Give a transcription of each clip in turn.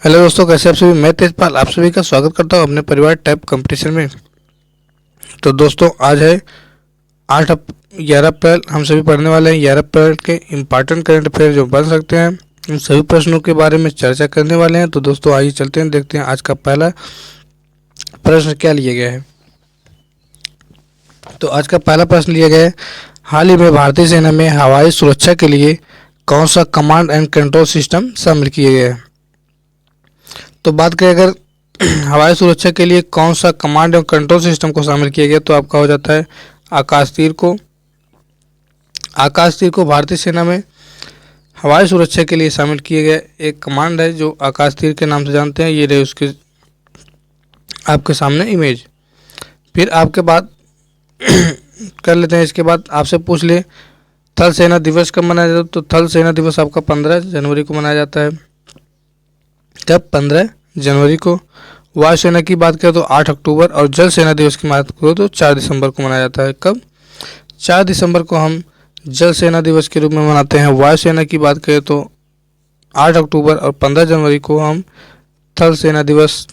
Hello दोस्तों, कैसे आप सभी। मैं तेजपाल आप सभी का स्वागत करता हूं अपने परिवार टाइप कंपटीशन में। तो दोस्तों, आज है 11 अप्रैल। हम सभी पढ़ने वाले हैं 11 अप्रैल के इम्पॉर्टेंट करंट अफेयर जो बन सकते हैं। इन सभी प्रश्नों के बारे में चर्चा करने वाले हैं। तो दोस्तों, आइए चलते हैं, देखते हैं आज का पहला प्रश्न क्या लिया गया है। तो आज का पहला प्रश्न लिया गया है, हाल ही में भारतीय सेना में हवाई सुरक्षा के लिए कौन सा कमांड एंड कंट्रोल सिस्टम शामिल किए गए हैं। तो बात करें अगर हवाई सुरक्षा के लिए कौन सा कमांड एंड कंट्रोल सिस्टम को शामिल किया गया, तो आपका हो जाता है आकाश तीर को। आकाश तीर को भारतीय सेना में हवाई सुरक्षा के लिए शामिल किए गए एक कमांड है जो आकाश तीर के नाम से जानते हैं। ये रहे उसके आपके सामने इमेज। फिर आपके बाद कर लेते हैं। इसके बाद आपसे पूछ ले थल सेना दिवस कब मनाया जाता है। तो थल सेना दिवस आपका 15 जनवरी को मनाया जाता है। कब? 15 जनवरी को। वायुसेना की बात करें तो 8 अक्टूबर, और जल सेना दिवस की बात करें तो 4 दिसंबर को मनाया जाता है। कब? 4 दिसंबर को हम जल सेना दिवस के रूप में मनाते हैं। वायुसेना की बात करें तो 8 अक्टूबर, और 15 जनवरी को हम थल सेना दिवस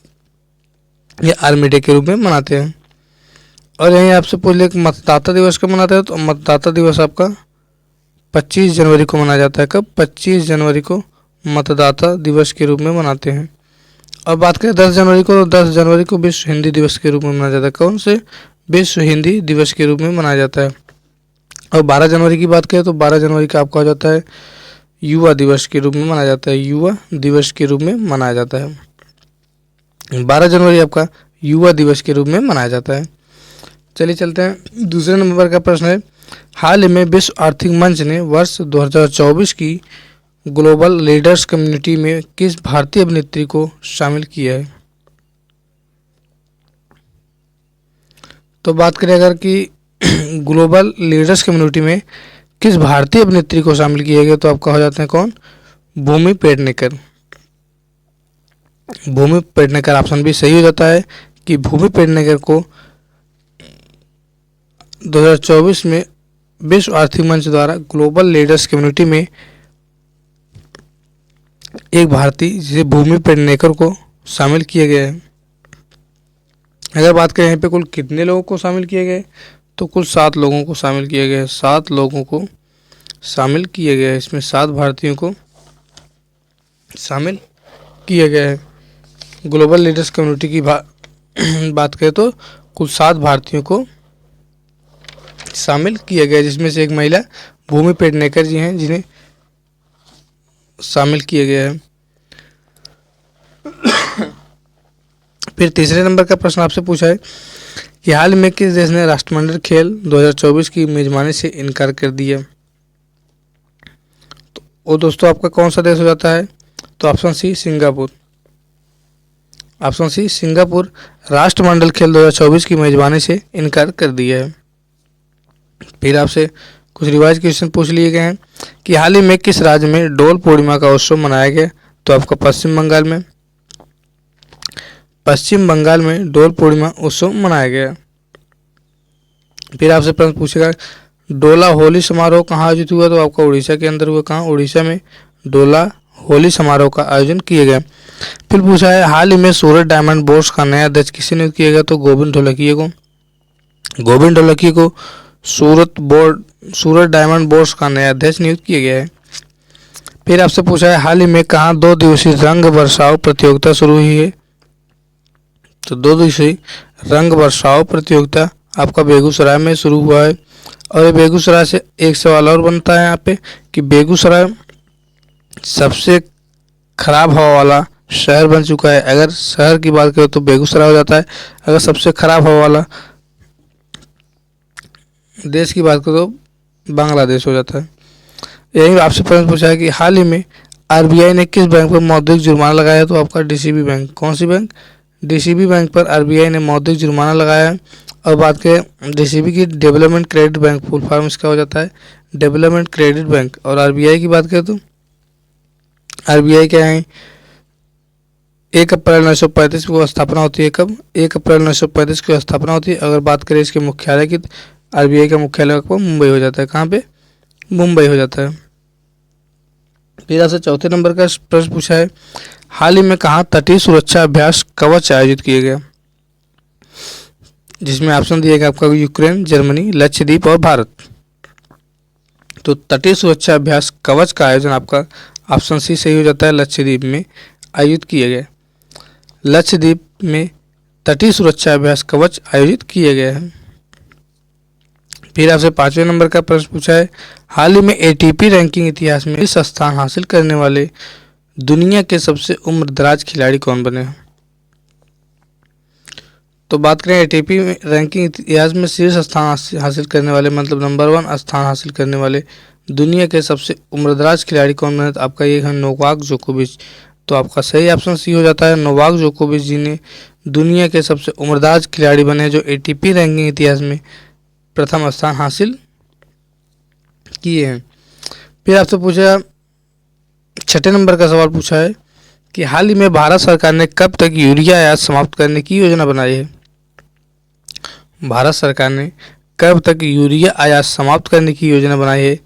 या आर्मी डे के रूप में मनाते हैं। और यहीं आपसे पूछ ले मतदाता दिवस कब मनाते हैं। तो मतदाता दिवस आपका 25 जनवरी को मनाया जाता है। कब? 25 जनवरी को मतदाता दिवस के रूप में मनाते हैं। और बात करें 10 जनवरी को, तो 10 जनवरी को विश्व हिंदी दिवस के रूप में मनाया जाता है। कौन से? विश्व हिंदी दिवस के रूप में मनाया जाता है। और 12 जनवरी की बात करें तो 12 जनवरी का आपका हो जाता है युवा दिवस के रूप में मनाया जाता है। युवा दिवस के रूप में मनाया जाता है। 12 जनवरी आपका युवा दिवस के रूप में मनाया जाता है। चलिए चलते हैं, दूसरे नंबर का प्रश्न है, हाल ही में विश्व आर्थिक मंच ने वर्ष 2024 की ग्लोबल लीडर्स कम्युनिटी में किस भारतीय अभिनेत्री को शामिल किया है। तो बात करें अगर कि ग्लोबल लीडर्स कम्युनिटी में किस भारतीय अभिनेत्री को शामिल किया गया, तो आपका हो जाते हैं कौन? भूमि पेडनेकर। भूमि पेडनेकर ऑप्शन भी सही हो जाता है कि भूमि पेडनेकर को 2024 में विश्व आर्थिक मंच द्वारा ग्लोबल लीडर्स कम्युनिटी में एक भारतीय जिसे भूमि पेडनेकर को शामिल किया गया है। अगर बात करें यहाँ पे कुल कितने लोगों को शामिल किया गया है, तो कुल 7 लोगों को शामिल किया गया है। 7 लोगों को शामिल किया गया है। इसमें 7 भारतीयों को शामिल किया गया है। ग्लोबल लीडर्स कम्युनिटी की बात करें तो कुल 7 भारतीयों को शामिल किया गया है, जिसमें से एक महिला भूमि पेडनेकर जी हैं जिन्हें शामिल किया गया है। फिर तीसरे नंबर का प्रश्न आपसे पूछा है कि हाल में किस देश ने राष्ट्रमंडल खेल 2024 की मेजबानी से इनकार कर दिया। तो वो दोस्तों आपका कौन सा देश हो जाता है। तो option C Singapore. Option C Singapore राष्ट्रमंडल खेल 2024 की मेजबानी से इनकार कर दिया है। फिर आपसे कुछ रिवाइज क्वेश्चन पूछ लिए गए हैं कि हाल ही में किस राज्य में डोल पूर्णिमा का उत्सव मनाया गया। तो आपका पश्चिम बंगाल में। पश्चिम बंगाल में डोल पूर्णिमा उत्सव मनाया गया। फिर आपसे प्रश्न पूछेगा डोला होली समारोह कहाँ आयोजित हुआ। तो आपका उड़ीसा के अंदर हुआ। कहाँ? उड़ीसा में डोला होली समारोह का आयोजन किया गया। फिर पूछा है हाल ही में सूरत डायमंड बोर्ड्स का नया अध्यक्ष किसे नियुक्त किया गया। तो गोविंद ढोलकिया को। गोविंद ढोलकिया को सूरत डायमंड बोर्ड्स का नया अध्यक्ष नियुक्त किया गया है। फिर आपसे पूछा है हाल ही में कहाँ 2 दिवसीय रंग बरसाव प्रतियोगिता शुरू हुई है। तो 2 दिवसीय रंग बरसाव प्रतियोगिता आपका बेगूसराय में शुरू हुआ है। और ये बेगूसराय से एक सवाल और बनता है यहाँ पे कि बेगूसराय सबसे खराब हवा वाला शहर बन चुका है। अगर शहर की बात करें तो बेगूसराय हो जाता है। अगर सबसे खराब हवा वाला देश की बात करें तो बांग्लादेश हो जाता है। यही आपसे प्रश्न पूछा है कि हाल ही में आरबीआई ने किस बैंक पर मौद्रिक जुर्माना लगाया है। तो आपका डीसीबी बैंक। कौन सी बैंक? डीसीबी बैंक पर आरबीआई ने मौद्रिक जुर्माना लगाया है। और बात करें डीसीबी की, development credit bank, full form इसका हो जाता है डेवलपमेंट क्रेडिट बैंक। और आरबीआई की बात करें तो आरबीआई क्या है, 1 अप्रैल 1935 को स्थापना होती है। कब? 1 अप्रैल 1935 को स्थापना होती है। अगर बात करें इसके मुख्यालय की, आरबीआई का मुख्यालय आपको मुंबई हो जाता है। कहाँ पे? मुंबई हो जाता है। फिर आपसे चौथे नंबर का प्रश्न पूछा है हाल ही में कहाँ तटीय सुरक्षा अभ्यास कवच आयोजित किया गया? जिसमें ऑप्शन दिए गए आपका यूक्रेन, जर्मनी, लक्षद्वीप और भारत। तो तटीय सुरक्षा अभ्यास कवच का आयोजन आपका ऑप्शन सी सही हो जाता है, लक्षद्वीप में आयोजित किया गया। लक्षद्वीप में तटीय सुरक्षा अभ्यास कवच आयोजित किया गया है। फिर आपसे 5वें नंबर का प्रश्न पूछा है, हाल ही में एटीपी रैंकिंग इतिहास में इस स्थान हासिल करने वाले दुनिया के सबसे उम्रदराज खिलाड़ी कौन बने हैं? तो बात करें एटीपी रैंकिंग इतिहास में शीर्ष स्थान हासिल करने वाले, मतलब नंबर 1 स्थान हासिल करने वाले दुनिया के सबसे उम्रदराज खिलाड़ी कौन बने? तो आपका ये है नोवाक जोकोविच। तो आपका सही ऑप्शन सी हो जाता है, नोवाक जोकोविच जी ने दुनिया के सबसे उम्रदराज खिलाड़ी बने जो एटीपी रैंकिंग इतिहास में प्रथम स्थान हासिल किए हैं। फिर आपसे पूछा 6 नंबर का सवाल पूछा है कि हाल ही में भारत सरकार ने कब तक यूरिया आयात समाप्त करने की योजना बनाई है? भारत सरकार ने कब तक यूरिया आयात समाप्त करने की योजना बनाई है?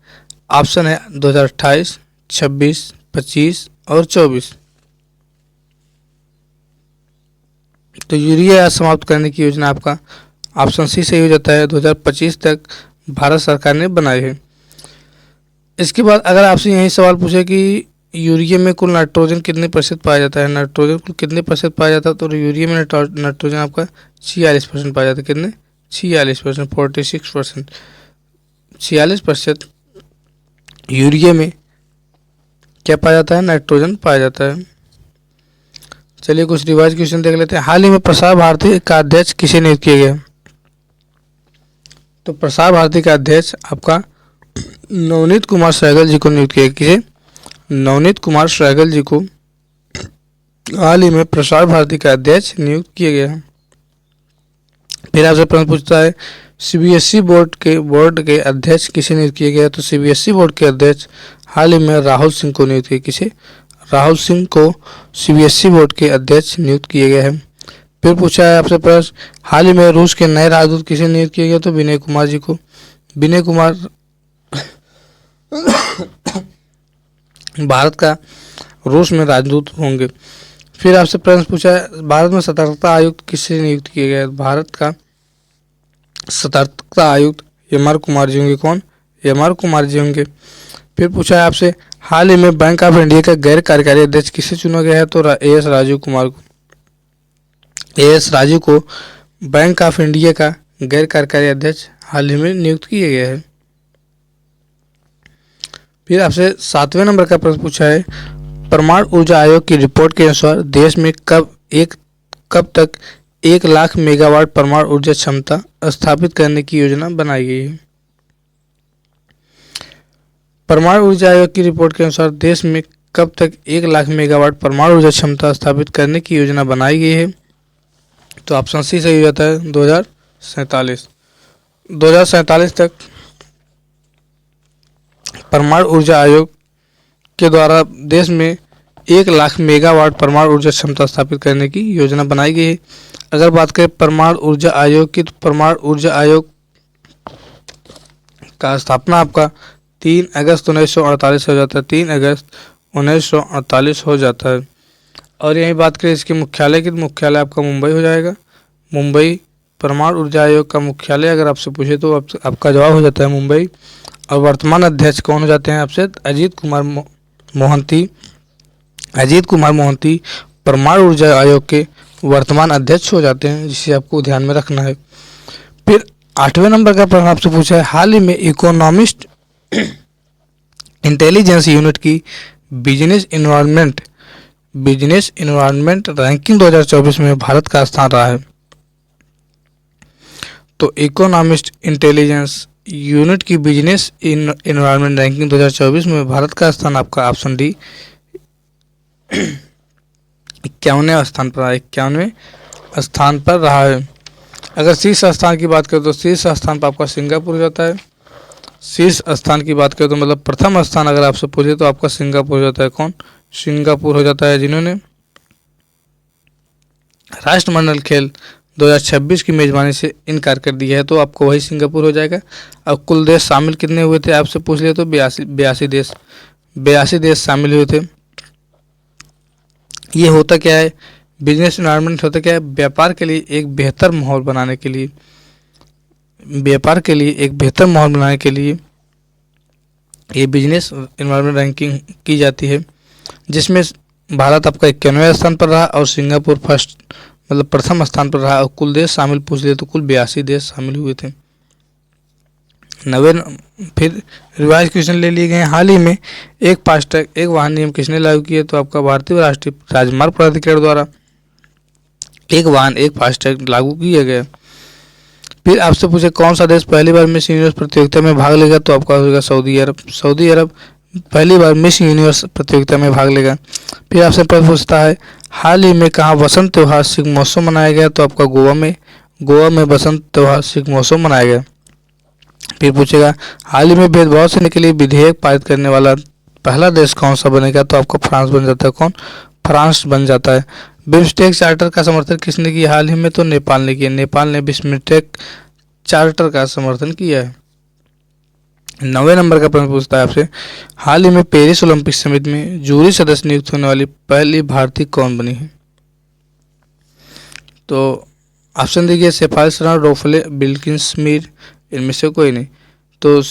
ऑप्शन है 2028, 26, 25 और 24। तो यूरिया आयात समाप्त करने की योजना आपका ऑप्शन सी सही हो जाता है, 2025 तक भारत सरकार ने बनाई है। इसके बाद अगर आपसे यही सवाल पूछे कि यूरिया में कुल नाइट्रोजन कितने प्रतिशत पाया जाता है, नाइट्रोजन कुल कितने प्रतिशत पाया जाता है, तो यूरिया में नाइट्रोजन आपका 46% पाया जाता है। कितने? 46%, 46%, 46% यूरिया में क्या पाया जाता है? नाइट्रोजन पाया जाता है। चलिए कुछ रिवाइज क्वेश्चन देख लेते हैं। हाल ही में प्रसार भारती का अध्यक्ष किसे नियुक्त किया गया? तो प्रसार भारती का अध्यक्ष आपका नवनीत कुमार सहगल जी को नियुक्त किया। किसे? नवनीत कुमार सहगल जी को हाल ही में प्रसार भारती का अध्यक्ष नियुक्त किया गया है। फिर आपसे प्रश्न पूछता है सीबीएसई बोर्ड के अध्यक्ष किसे नियुक्त किया गया? तो सीबीएसई बोर्ड के अध्यक्ष हाल ही में राहुल सिंह को नियुक्त किया। किसे? राहुल सिंह को सीबीएसई बोर्ड के अध्यक्ष नियुक्त किया गया है। फिर पूछा है आपसे प्रश्न हाल ही में रूस के नए राजदूत किसे नियुक्त किया गया? तो विनय कुमार जी को। विनय कुमार भारत का रूस में राजदूत होंगे। फिर आपसे प्रश्न पूछा है भारत में सतर्कता आयुक्त किसे नियुक्त किया गया? भारत का सतर्कता आयुक्त एम आर कुमार जी होंगे। कौन? एम आर कुमार जी होंगे। फिर पूछा है आपसे हाल ही में बैंक ऑफ इंडिया का गैर कार्यकारी अध्यक्ष किसे चुना गया है? तो एस राजीव कुमार को। एस राजीव को बैंक ऑफ इंडिया का गैर कार्यकारी अध्यक्ष हाल ही में नियुक्त किया गया है। फिर आपसे 7वें नंबर का प्रश्न पूछा है परमाणु ऊर्जा आयोग की रिपोर्ट के अनुसार देश में कब तक 1 लाख मेगावाट परमाणु ऊर्जा क्षमता स्थापित करने की योजना बनाई गई है? परमाणु ऊर्जा आयोग की रिपोर्ट के अनुसार देश में कब तक 1 लाख मेगावाट परमाणु ऊर्जा क्षमता स्थापित करने की योजना बनाई गई है? तो ऑप्शन सी सही हो जाता है 2047 तक परमाणु ऊर्जा आयोग के द्वारा देश में 1 लाख मेगावाट परमाणु ऊर्जा क्षमता स्थापित करने की योजना बनाई गई है। अगर बात करें परमाणु ऊर्जा आयोग की, तो परमाणु ऊर्जा आयोग का स्थापना आपका 3 अगस्त 1948 हो जाता है। 3 अगस्त 1948 हो जाता है। और यही बात करें इसके मुख्यालय की, तो मुख्यालय आपका मुंबई हो जाएगा। मुंबई परमाणु ऊर्जा आयोग का मुख्यालय अगर आपसे पूछे तो आपका जवाब हो जाता है मुंबई। और वर्तमान अध्यक्ष कौन हो जाते हैं आपसे? अजीत कुमार मोहंती परमाणु ऊर्जा आयोग के वर्तमान अध्यक्ष हो जाते हैं, जिसे आपको ध्यान में रखना है। फिर 8वें नंबर का प्रश्न आपसे पूछा है हाल ही में इकोनॉमिस्ट इंटेलिजेंस यूनिट की बिजनेस इन्वायरमेंट रैंकिंग 2024 में भारत का स्थान रहा है। तो इकोनॉमिस्ट इंटेलिजेंस यूनिट की बिजनेस इन्वायरमेंट रैंकिंग 2024 में भारत का स्थान आपका ऑप्शन डी 51वें स्थान पर रहा है। 51वें स्थान पर रहा है। अगर शीर्ष स्थान की बात करें तो शीर्ष स्थान पर आपका सिंगापुर हो जाता है। शीर्ष स्थान की बात करें तो मतलब प्रथम स्थान अगर आपसे पूछे तो आपका सिंगापुर हो जाता है। कौन? सिंगापुर हो जाता है, जिन्होंने राष्ट्रमंडल खेल 2026 की मेजबानी से इनकार कर दिया है, तो आपको वही सिंगापुर हो जाएगा। अब कुल देश शामिल कितने हुए थे आपसे पूछ लिया तो 82 देश शामिल हुए थे ये होता क्या है, बिजनेस इन्वायरमेंट होता क्या है, व्यापार के लिए एक बेहतर माहौल बनाने के लिए, व्यापार के लिए एक बेहतर माहौल बनाने के लिए ये बिजनेस इन्वायरमेंट रैंकिंग की जाती है, जिसमें भारत आपका 91वें स्थान पर रहा और सिंगापुर फर्स्ट मतलब प्रथम स्थान पर रहा, और कुल देश शामिल पूछ लिए तो कुल 82 देश शामिल हुए थे। फिर रिवाइज क्वेश्चन ले लिए गए। हाल ही में एक फास्टैग एक वाहन नियम किसने लागू किया, तो आपका भारतीय राष्ट्रीय राजमार्ग प्राधिकरण द्वारा एक वाहन एक फास्टैग लागू किया गया। फिर आपसे पूछे कौन सा देश पहली बार मिस यूनिवर्स प्रतियोगिता में भाग लेगा, तो आपका होगा सऊदी अरब। सऊदी अरब पहली बार मिस यूनिवर्स प्रतियोगिता में भाग लेगा। फिर आपसे प्रश्न पूछता है हाल ही में कहाँ वसंत त्यौहार शिग्मोत्सव मनाया गया, तो आपका गोवा में वसंत त्यौहार शिग्मोत्सव मनाया गया। फिर पूछेगा हाल ही में भेदभाव से के लिए विधेयक पारित करने वाला पहला देश कौन सा बनेगा, तो आपका फ्रांस बन जाता है। कौन? फ्रांस बन जाता है। बिम्स्टेक चार्टर का समर्थन किसने किया हाल ही में, तो नेपाल ने किया। नेपाल ने बिम्स्टेक चार्टर का समर्थन किया है। 9वें नंबर का प्रश्न पूछता है आपसे हाल ही में पेरिस ओलंपिक समिति में जूरी सदस्य नियुक्त होने वाली पहली भारतीय कौन बनी है, तो ऑप्शन देखिए शेफाली रोफले बिल्किंसमीर, इनमें से कोई नहीं। तो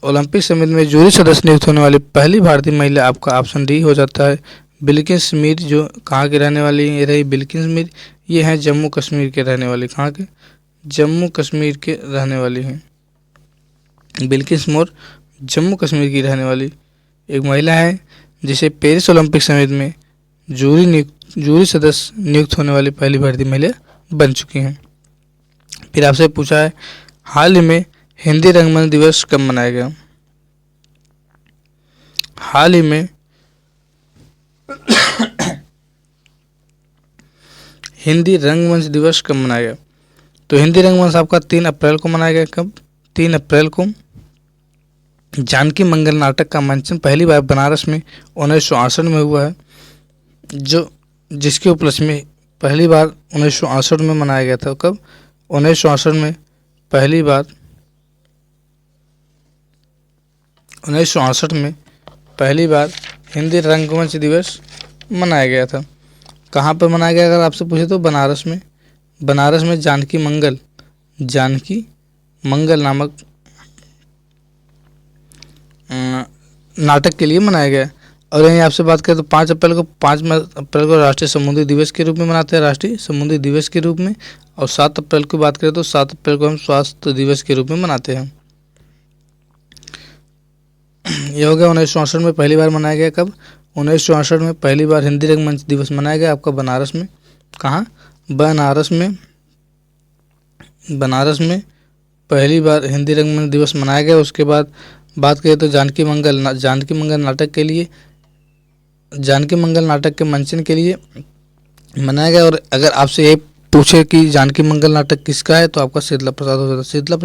ओलंपिक समिति में जूरी सदस्य नियुक्त होने वाली पहली भारतीय महिला आपका ऑप्शन डी हो जाता है बिल्किंसमीर, जो कहाँ के रहने वाली ये रही बिल्किंसमीर, ये हैं जम्मू कश्मीर के रहने वाली। कहाँ के? जम्मू कश्मीर के रहने वाली हैं बिल्किस मोर, जम्मू कश्मीर की रहने वाली एक महिला है जिसे पेरिस ओलंपिक समिति में जूरी सदस्य नियुक्त होने वाली पहली भारतीय महिला बन चुकी हैं। फिर आपसे पूछा है हाल ही में हिंदी रंगमंच दिवस कब मनाया गया, हाल ही में हिंदी रंगमंच दिवस कब मनाया गया, तो हिंदी रंगमंच आपका 3 अप्रैल को मनाया गया। कब? 3 अप्रैल को। जानकी मंगल नाटक का मंचन पहली बार बनारस में 1968 में हुआ है, जो जिसके उपलक्ष्य में पहली बार 1968 में मनाया गया था। कब? 1968 में पहली बार 1968 में पहली बार हिंदी रंगमंच दिवस मनाया गया था। कहाँ पर मनाया गया अगर आपसे पूछे तो बनारस में। बनारस में जानकी मंगल नामक नाटक के लिए मनाया गया। और यहीं आपसे बात करें तो 5 अप्रैल को राष्ट्रीय समुद्री दिवस के रूप में मनाते हैं, राष्ट्रीय समुद्री दिवस के रूप में। और 7 अप्रैल की बात करें तो 7 अप्रैल को हम स्वास्थ्य दिवस के रूप में मनाते हैं। ये हो गया 1968 में पहली बार मनाया गया। कब? 1968 में पहली बार हिंदी रंगमंच दिवस मनाया गया आपका बनारस में। कहाँ? बनारस में पहली बार हिंदी रंगमंच दिवस मनाया गया। उसके बाद बात करें तो जानकी मंगल नाटक के मंचन के लिए मनाया गया। और अगर आपसे ये पूछे कि जानकी मंगल नाटक किसका है तो आपका शीतला प्रसाद हो जाता है, शीतला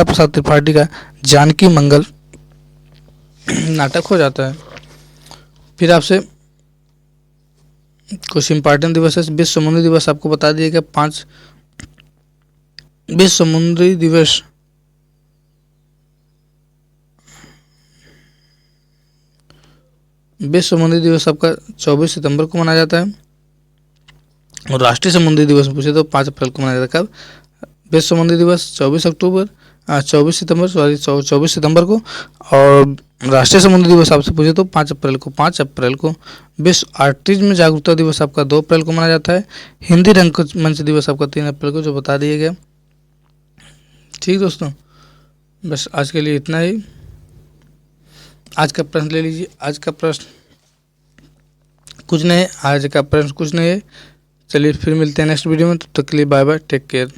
प्रसाद त्रिपाठी का जानकी मंगल नाटक हो जाता है। फिर आपसे कुछ इम्पॉर्टेंट दिवस है। विश्व समुद्री दिवस आपको बता दिया गया 5। विश्व समुद्री दिवस आपका 24 सितंबर को मनाया जाता है। और राष्ट्रीय समुद्री दिवस पूछे तो 5 अप्रैल को मनाया जाता है। कब? विश्व समुद्री दिवस 24 सितंबर को। और राष्ट्रीय समुद्री दिवस आपसे पूछे तो 5 अप्रैल को। विश्व ऑटिज्म जागरूकता दिवस आपका 2 अप्रैल को मनाया जाता है। हिंदी रंगमंच दिवस आपका 3 अप्रैल को, जो बता दिया गया। ठीक दोस्तों, बस आज के लिए इतना ही। आज का प्रश्न ले लीजिए। आज का प्रश्न कुछ नहीं है। चलिए फिर मिलते हैं नेक्स्ट वीडियो में, तब तक के लिए बाय बाय, टेक केयर।